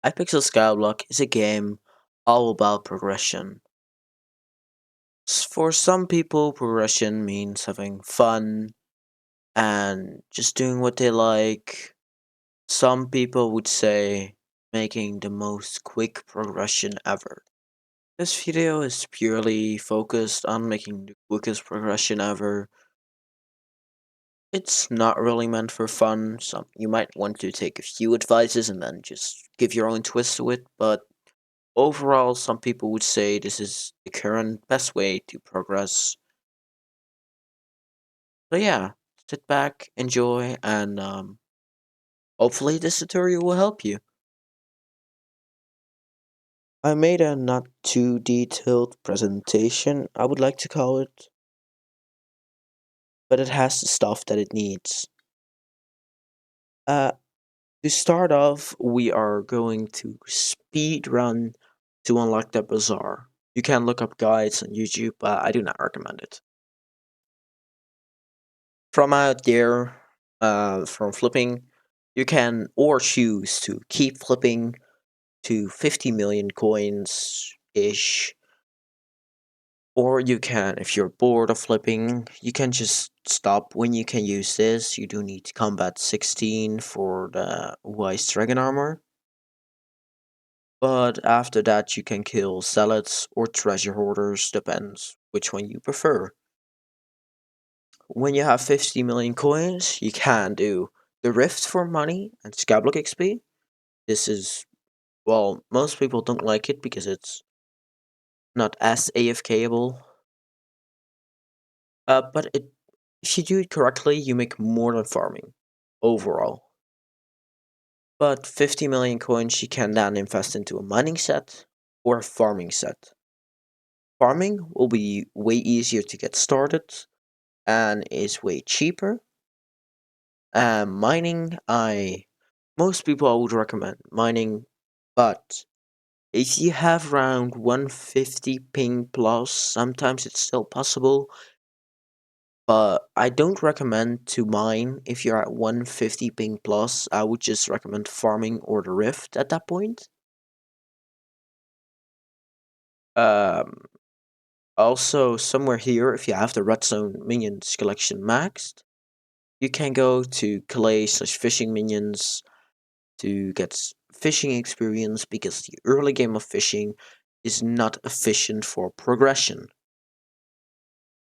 Hypixel Skyblock is a game all about progression. For some people, progression means having fun and just doing what they like. Some people would say making the most quick progression ever. This video is purely focused on making the quickest progression ever. It's not really meant for fun. You might want to take a few advices and then just give your own twist to it, but overall, some people would say this is the current best way to progress. So yeah, sit back, enjoy, and hopefully this tutorial will help you. I made a not too detailed presentation, I would like to call it, but it has the stuff that it needs. Uh, to start off, we are going to speed run to unlock the bazaar. You can look up guides on YouTube, but I do not recommend it. From out there, from flipping, you can or choose to keep flipping to 50 million coins ish, or you can, if you're bored of flipping, you can just stop when you can use this. You do need combat 16 for the wise dragon armor, but after that you can kill zealots or treasure hoarders, depends which one you prefer. When you have 50 million coins, you can do the Rift for money and Skyblock XP. This is, well, most people don't like it because it's not as AFKable. But if you do it correctly, you make more than farming overall. But 50 million coins you can then invest into a mining set or a farming set. Farming will be way easier to get started and is way cheaper. Mining, most people I would recommend mining, but if you have around 150 ping plus, sometimes it's still possible. But I don't recommend to mine if you're at 150 ping plus. I would just recommend farming or the rift at that point. Um, Also, somewhere here, if you have the redstone minions collection maxed, you can go to clay/fishing minions to get fishing experience because the early game of fishing is not efficient for progression.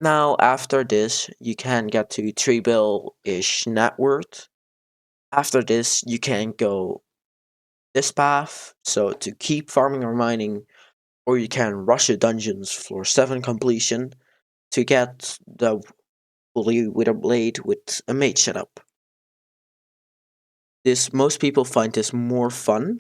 Now, after this, you can get to 3 bill-ish net worth. After this, you can go this path, so to keep farming or mining, or you can rush the dungeons floor 7 completion to get the bully with a blade with a mage setup. Most people find this more fun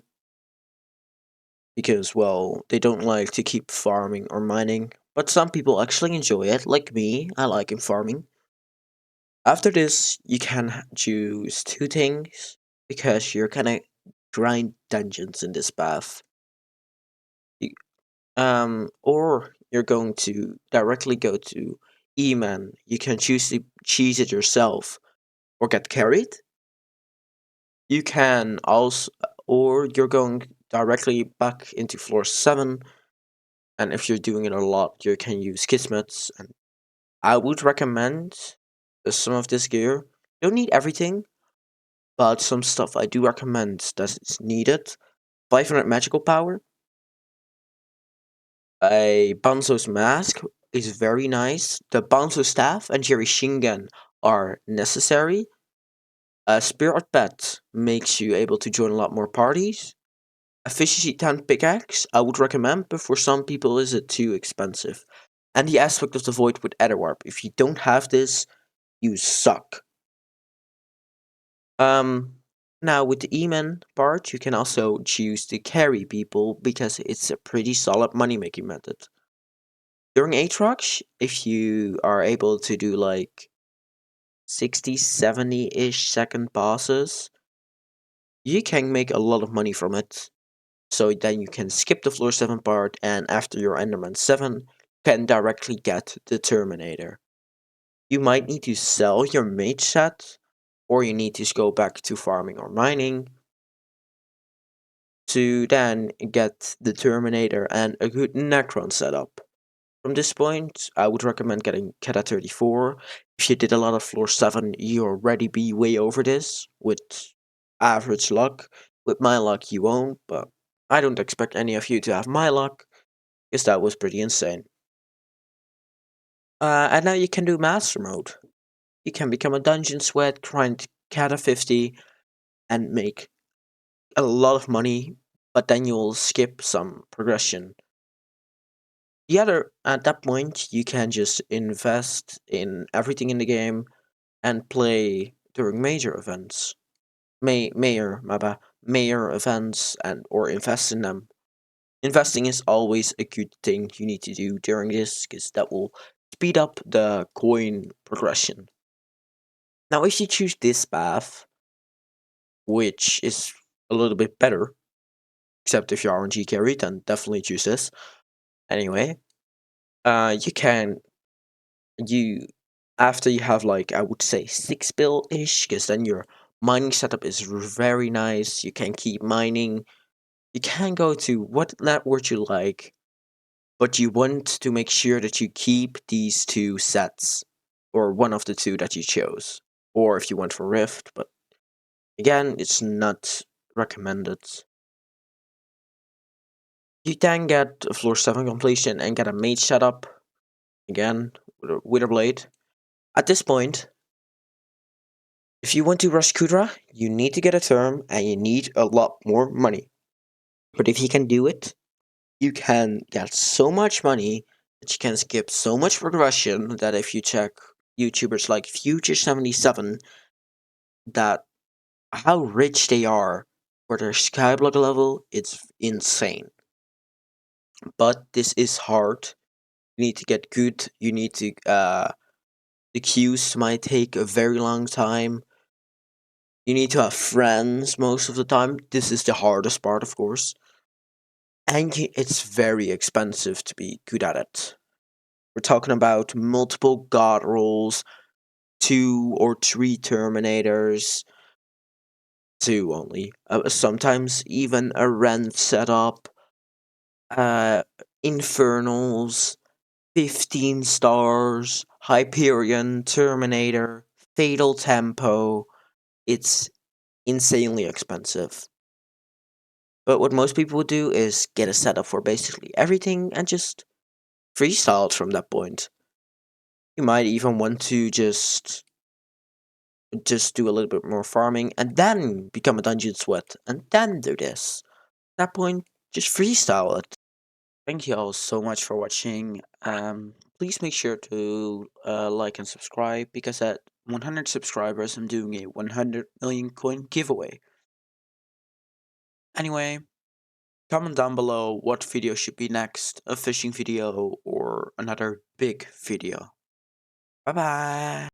because, well, they don't like to keep farming or mining, but some people actually enjoy it, like me. I like farming. After this, you can choose two things because you're gonna grind dungeons in this path. You- or you're going to directly go to E-Man. You can choose to cheese it yourself or get carried. You can also, or you're going directly back into floor 7, and if you're doing it a lot, you can use Kismets. And I would recommend some of this gear. You don't need everything, but some stuff I do recommend that is needed. 500 magical power. A Banzo's mask is very nice. The Banzo staff and Jerry Shingen are necessary. A Spirit Pet makes you able to join a lot more parties. Efficiency 10 pickaxe I would recommend, but for some people is it too expensive. And the aspect of the void with Etherwarp. If you don't have this, you suck. Now with the E-Man part, you can also choose to carry people because it's a pretty solid money making method. During Aatrox, if you are able to do like 60, 70-ish second bosses, you can make a lot of money from it. So then you can skip the floor 7 part, and after your Enderman 7, can directly get the Terminator. You might need to sell your mage set, or you need to go back to farming or mining. to then get the Terminator and a good Necron setup. From this point, I would recommend getting Keta 34. If you did a lot of floor 7, you already be way over this with average luck. With my luck, you won't, but I don't expect any of you to have my luck, because that was pretty insane. And now you can do Master Mode. You can become a Dungeon Sweat, grind Keta 50, and make a lot of money, but then you'll skip some progression. The other, at that point, you can just invest in everything in the game and play during major events. My bad, major events and or invest in them. Investing is always a good thing you need to do during this because that will speed up the coin progression. Now, if you choose this path, which is a little bit better, except if you're RNG carry, then definitely choose this. Anyway, you can you after you have like I would say 6 bill ish, because then your mining setup is very nice. You can keep mining. You can go to what network you like, but you want to make sure that you keep these two sets, or one of the two that you chose, or if you went for Rift. But again, it's not recommended. You then get a floor 7 completion and get a mage setup again with a Wither Blade. At this point, if you want to rush Kudra, you need to get a term and you need a lot more money. But if you can do it, you can get so much money that you can skip so much progression that if you check YouTubers like Future77, that how rich they are for their skyblock level, it's insane. But this is hard. You need to get good. You need to the queues might take a very long time. You need to have friends most of the time. This is the hardest part, of course. And it's very expensive to be good at it. We're talking about multiple god rolls, 2 or 3 Terminators, 2 only. Sometimes even a Rend setup, uh, Infernals, 15 stars, Hyperion, Terminator, Fatal Tempo. It's insanely expensive. But what most people would do is get a setup for basically everything and just freestyle it from that point. You might even want to just do a little bit more farming and then become a dungeon sweat and then do this. At that point, just freestyle it. Thank you all so much for watching. Please make sure to like and subscribe because at 100 subscribers, I'm doing a 100 million coin giveaway. Anyway, comment down below what video should be next, a fishing video or another big video. Bye bye!